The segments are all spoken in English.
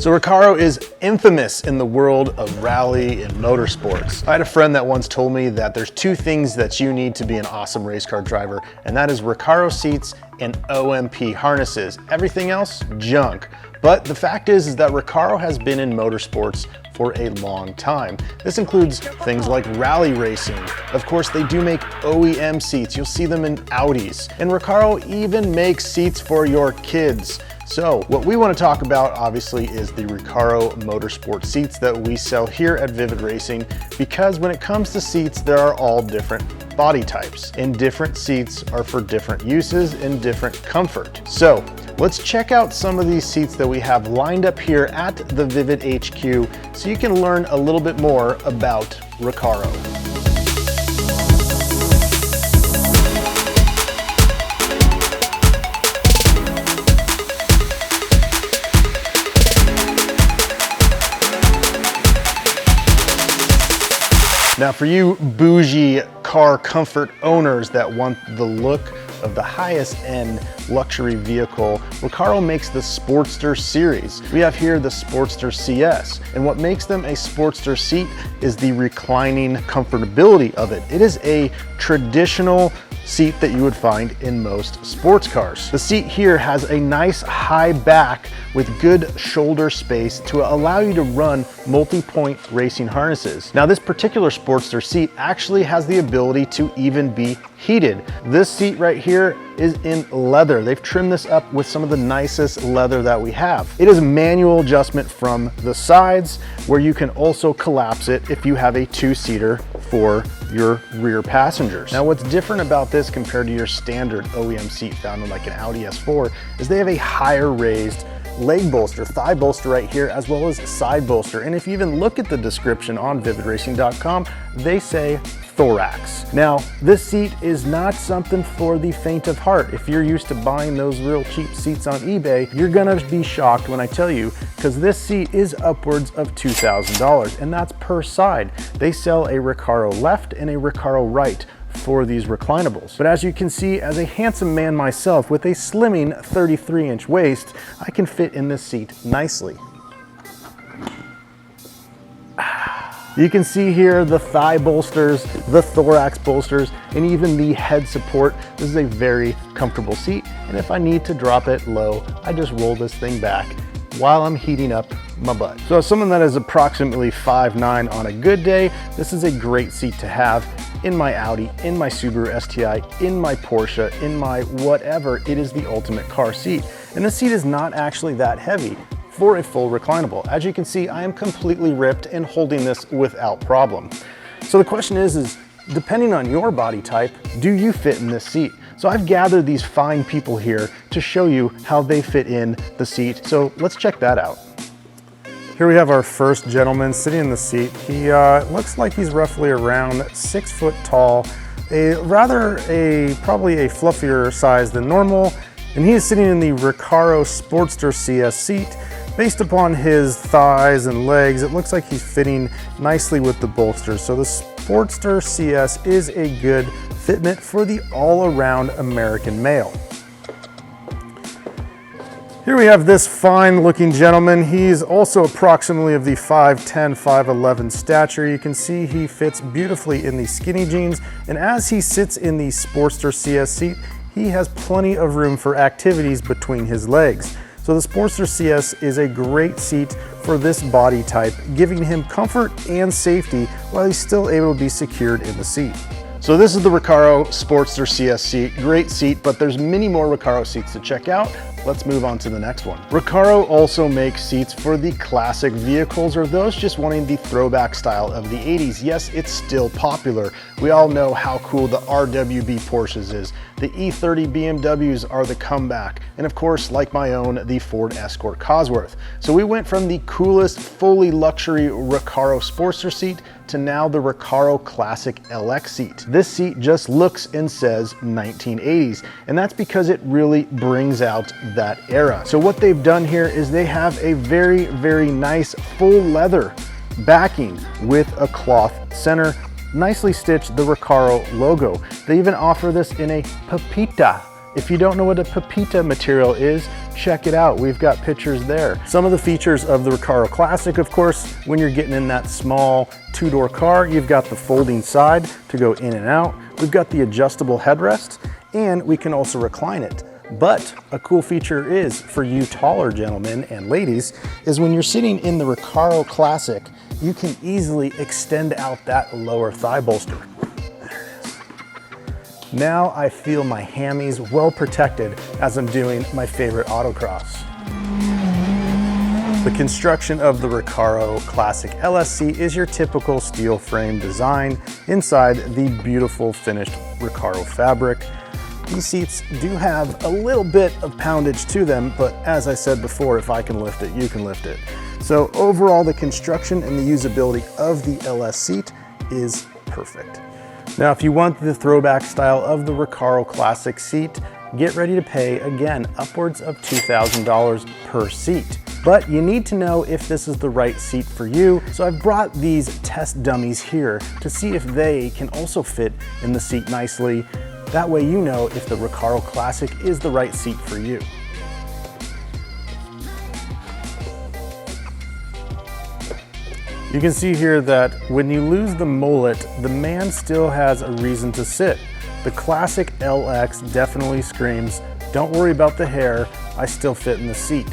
So Recaro is infamous in the world of rally and motorsports. I had a friend that once told me that there's two things that you need to be an awesome race car driver, and that is Recaro seats and OMP harnesses. Everything else, junk. But the fact is that Recaro has been in motorsports for a long time. This includes things like rally racing. Of course, they do make OEM seats. You'll see them in Audis. And Recaro even makes seats for your kids. So what we want to talk about obviously is the Recaro Motorsport seats that we sell here at Vivid Racing, because when it comes to seats, there are all different body types, and different seats are for different uses and different comfort. So let's check out some of these seats that we have lined up here at the Vivid HQ so you can learn a little bit more about Recaro. Now for you bougie car comfort owners that want the look of the highest end luxury vehicle, Recaro makes the Sportster series. We have here the Sportster CS, and what makes them a Sportster seat is the reclining comfortability of it. It is a traditional seat that you would find in most sports cars. The seat here has a nice high back with good shoulder space to allow you to run multi-point racing harnesses. Now this particular Sportster seat actually has the ability to even be heated. This seat right here is in leather. They've trimmed this up with some of the nicest leather that we have. It is a manual adjustment from the sides, where you can also collapse it if you have a two-seater for your rear passengers. Now what's different about this compared to your standard OEM seat found in like an Audi S4 is they have a higher raised leg bolster, thigh bolster right here, as well as side bolster. And if you even look at the description on vividracing.com, they say thorax. Now, this seat is not something for the faint of heart. If you're used to buying those real cheap seats on eBay, you're gonna be shocked when I tell you, because this seat is upwards of $2,000, and that's per side. They sell a Recaro left and a Recaro right for these reclinables. But as you can see, as a handsome man myself with a slimming 33-inch waist, I can fit in this seat nicely. You can see here the thigh bolsters, the thorax bolsters, and even the head support. This is a very comfortable seat, and if I need to drop it low, I just roll this thing back while I'm heating up my butt. So as someone that is approximately 5'9" on a good day, this is a great seat to have in my Audi, in my Subaru STI, in my Porsche, in my whatever. It is the ultimate car seat. And this seat is not actually that heavy for a full reclinable. As you can see, I am completely ripped and holding this without problem. So the question is depending on your body type, do you fit in this seat? So I've gathered these fine people here to show you how they fit in the seat. So let's check that out. Here we have our first gentleman sitting in the seat. He looks like he's roughly around 6 foot tall, probably a fluffier size than normal. And he is sitting in the Recaro Sportster CS seat. Based upon his thighs and legs, it looks like he's fitting nicely with the bolsters. So the Sportster CS is a good fitment for the all-around American male. Here we have this fine looking gentleman. He's also approximately of the 5'10", 5'11" stature. You can see he fits beautifully in the skinny jeans. And as he sits in the Sportster CS seat, he has plenty of room for activities between his legs. So the Sportster CS is a great seat for this body type, giving him comfort and safety while he's still able to be secured in the seat. So this is the Recaro Sportster CS seat. Great seat, but there's many more Recaro seats to check out. Let's move on to the next one. Recaro also makes seats for the classic vehicles or those just wanting the throwback style of the 80s. Yes, it's still popular. We all know how cool the RWB Porsches is. The E30 BMWs are the comeback. And of course, like my own, the Ford Escort Cosworth. So we went from the coolest, fully luxury Recaro Sportster seat to now the Recaro Classic LX seat. This seat just looks and says 1980s, and that's because it really brings out that era. So what they've done here is they have a very, very nice full leather backing with a cloth center, nicely stitched the Recaro logo. They even offer this in a Pepita If you don't know what a Podium material is, check it out. We've got pictures there. Some of the features of the Recaro Classic, of course, when you're getting in that small two-door car, you've got the folding side to go in and out. We've got the adjustable headrest, and we can also recline it. But a cool feature is, for you taller gentlemen and ladies, is when you're sitting in the Recaro Classic, you can easily extend out that lower thigh bolster. Now I feel my hammies well protected as I'm doing my favorite autocross. The construction of the Recaro Classic LSC is your typical steel frame design inside the beautiful finished Recaro fabric. These seats do have a little bit of poundage to them, but as I said before, if I can lift it, you can lift it. So overall, the construction and the usability of the LS seat is perfect. Now, if you want the throwback style of the Recaro Classic seat, get ready to pay, again, upwards of $2,000 per seat. But you need to know if this is the right seat for you, so I've brought these test dummies here to see if they can also fit in the seat nicely. That way you know if the Recaro Classic is the right seat for you. You can see here that when you lose the mullet, the man still has a reason to sit. The Classic LX definitely screams, don't worry about the hair, I still fit in the seat.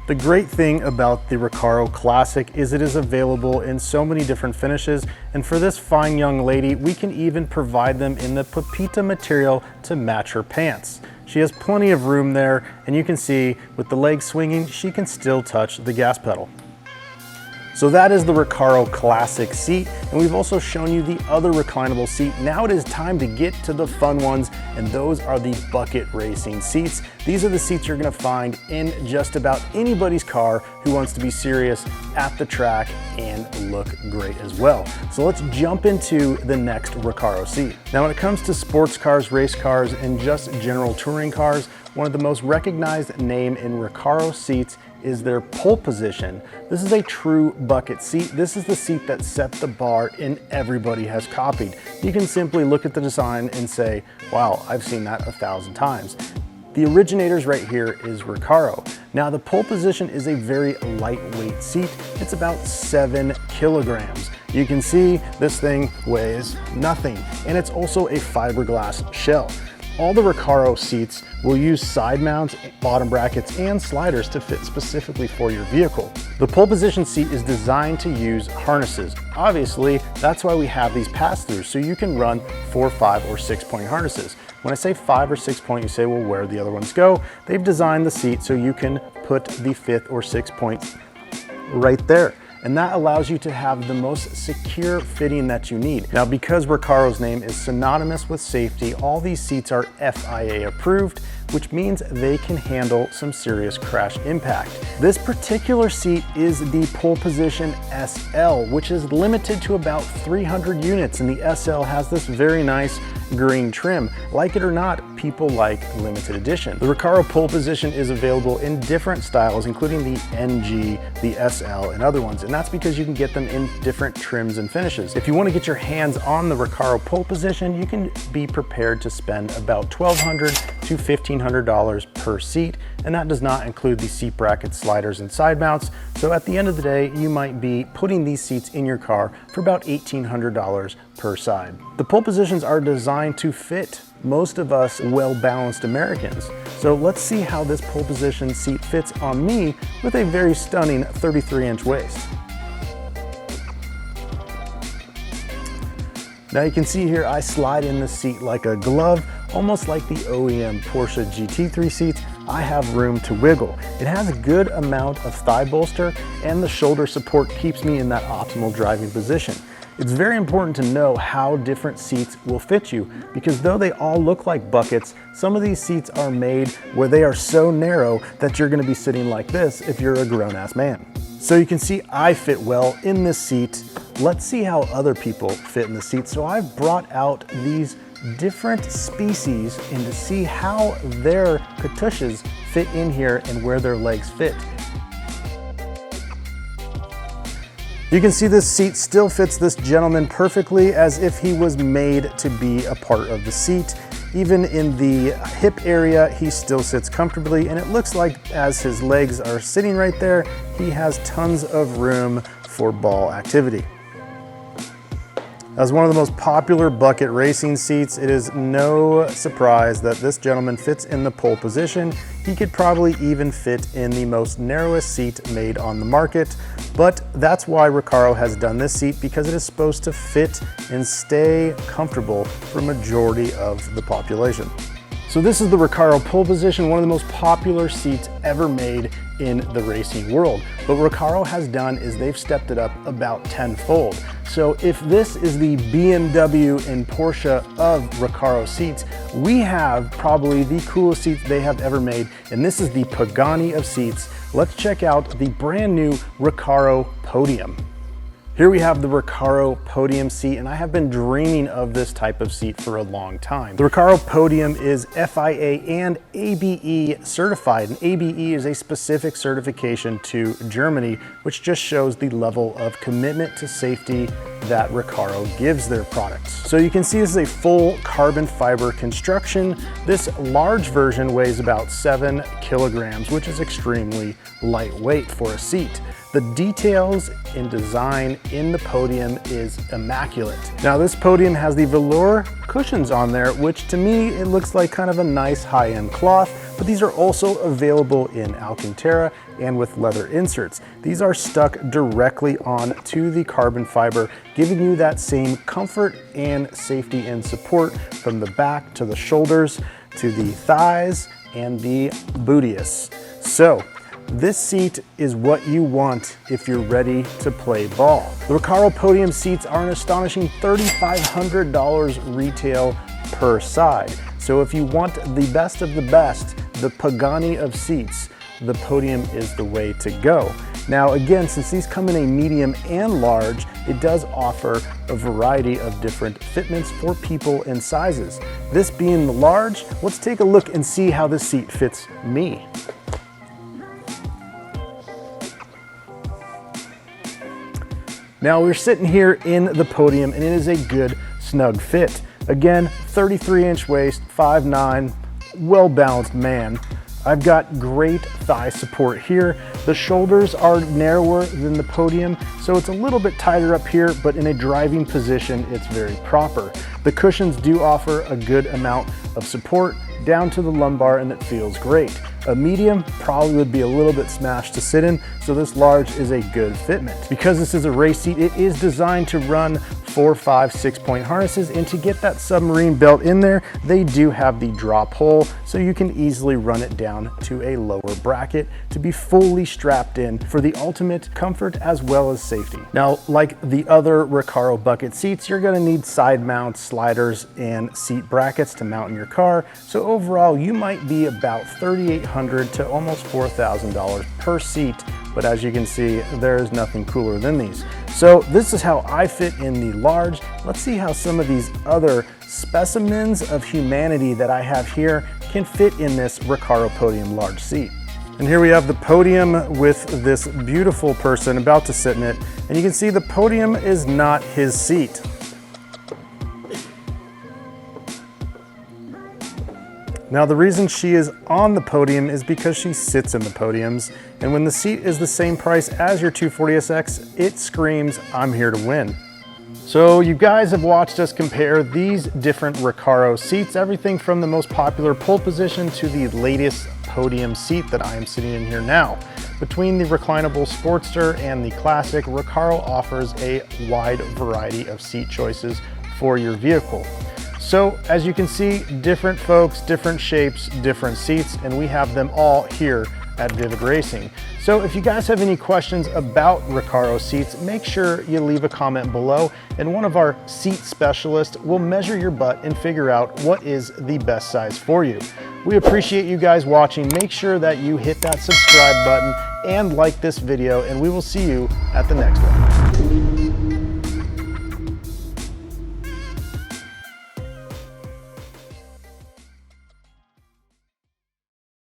The great thing about the Recaro Classic is it is available in so many different finishes, and for this fine young lady, we can even provide them in the Podium material to match her pants. She has plenty of room there, and you can see with the legs swinging, she can still touch the gas pedal. So that is the Recaro Classic seat, and we've also shown you the other reclinable seat. Now it is time to get to the fun ones, and those are the bucket racing seats. These are the seats you're gonna find in just about anybody's car who wants to be serious at the track and look great as well. So let's jump into the next Recaro seat. Now when it comes to sports cars, race cars, and just general touring cars, one of the most recognized name in Recaro seats is their pole position. This is a true bucket seat. This is the seat that set the bar and everybody has copied. You can simply look at the design and say, wow, I've seen that 1,000 times. The originators right here is Recaro. Now the pole position is a very lightweight seat. It's about 7 kilograms. You can see this thing weighs nothing, and it's also a fiberglass shell. All the Recaro seats will use side mounts, bottom brackets, and sliders to fit specifically for your vehicle. The pole position seat is designed to use harnesses. Obviously, that's why we have these pass-throughs, so you can run 4, 5, or 6-point harnesses. When I say 5 or 6 point, you say, well, where do the other ones go? They've designed the seat so you can put the 5th or 6th point right there. And that allows you to have the most secure fitting that you need. Now, because Recaro's name is synonymous with safety, all these seats are FIA approved, which means they can handle some serious crash impact. This particular seat is the pole position SL, which is limited to about 300 units, and the SL has this very nice green trim. Like it or not, people like limited edition. The Recaro pole position is available in different styles, including the NG, the SL, and other ones, and that's because you can get them in different trims and finishes. If you want to get your hands on the Recaro pole position, you can be prepared to spend about $1,200 to $1,500 per seat, and that does not include the seat brackets, sliders, and side mounts. So at the end of the day, you might be putting these seats in your car for about $1,800 per side. The pole positions are designed to fit most of us well-balanced Americans. So let's see how this pole position seat fits on me with a very stunning 33-inch waist. Now you can see here, I slide in the seat like a glove, almost like the OEM Porsche GT3 seats. I have room to wiggle. It has a good amount of thigh bolster, and the shoulder support keeps me in that optimal driving position. It's very important to know how different seats will fit you, because though they all look like buckets, some of these seats are made where they are so narrow that you're gonna be sitting like this if you're a grown-ass man. So you can see I fit well in this seat. Let's see how other people fit in the seat. So I've brought out these different species and to see how their catushes fit in here and where their legs fit. You can see this seat still fits this gentleman perfectly, as if he was made to be a part of the seat. Even in the hip area, he still sits comfortably, and it looks like as his legs are sitting right there, he has tons of room for ball activity. As one of the most popular bucket racing seats, it is no surprise that this gentleman fits in the pole position. He could probably even fit in the most narrowest seat made on the market, but that's why Recaro has done this seat, because it is supposed to fit and stay comfortable for a majority of the population. So this is the Recaro pole position, one of the most popular seats ever made in the racing world. But what Recaro has done is they've stepped it up about tenfold. So if this is the BMW and Porsche of Recaro seats, we have probably the coolest seats they have ever made, and this is the Pagani of seats. Let's check out the brand new Recaro Podium. Here we have the Recaro Podium seat, and I have been dreaming of this type of seat for a long time. The Recaro Podium is FIA and ABE certified, and ABE is a specific certification to Germany, which just shows the level of commitment to safety that Recaro gives their products. So you can see this is a full carbon fiber construction. This large version weighs about 7 kilograms, which is extremely lightweight for a seat. The details and design in the Podium is immaculate. Now this Podium has the velour cushions on there, which to me, it looks like kind of a nice high-end cloth, but these are also available in Alcantara and with leather inserts. These are stuck directly onto the carbon fiber, giving you that same comfort and safety and support from the back to the shoulders, to the thighs and the bootius. So, this seat is what you want if you're ready to play ball. The Recaro Podium seats are an astonishing $3,500 retail per side. So if you want the best of the best, the Pagani of seats, the Podium is the way to go. Now again, since these come in a medium and large, it does offer a variety of different fitments for people and sizes. This being the large, let's take a look and see how this seat fits me. Now we're sitting here in the Podium, and it is a good snug fit. Again, 33-inch waist, 5'9", well-balanced man. I've got great thigh support here. The shoulders are narrower than the Podium, so it's a little bit tighter up here, but in a driving position, it's very proper. The cushions do offer a good amount of support down to the lumbar, and it feels great. A medium probably would be a little bit smashed to sit in, so this large is a good fitment. Because this is a race seat, it is designed to run 4, 5, 6-point harnesses, and to get that submarine belt in there, they do have the drop hole, so you can easily run it down to a lower bracket to be fully strapped in for the ultimate comfort as well as safety. Now, like the other Recaro bucket seats, you're gonna need side mounts, sliders, and seat brackets to mount in your car, so overall, you might be about $3,800 to almost $4,000 per seat, but as you can see, there is nothing cooler than these. So this is how I fit in the large. Let's see how some of these other specimens of humanity that I have here can fit in this Recaro Podium large seat. And here we have the Podium with this beautiful person about to sit in it, and you can see the Podium is not his seat. Now the reason she is on the Podium is because she sits in the Podiums, and when the seat is the same price as your 240SX, it screams, I'm here to win. So you guys have watched us compare these different Recaro seats, everything from the most popular pole position to the latest Podium seat that I am sitting in here now. Between the reclinable Sportster and the Classic, Recaro offers a wide variety of seat choices for your vehicle. So as you can see, different folks, different shapes, different seats, and we have them all here at Vivid Racing. So if you guys have any questions about Recaro seats, make sure you leave a comment below, and one of our seat specialists will measure your butt and figure out what is the best size for you. We appreciate you guys watching. Make sure that you hit that subscribe button and like this video, and we will see you at the next one.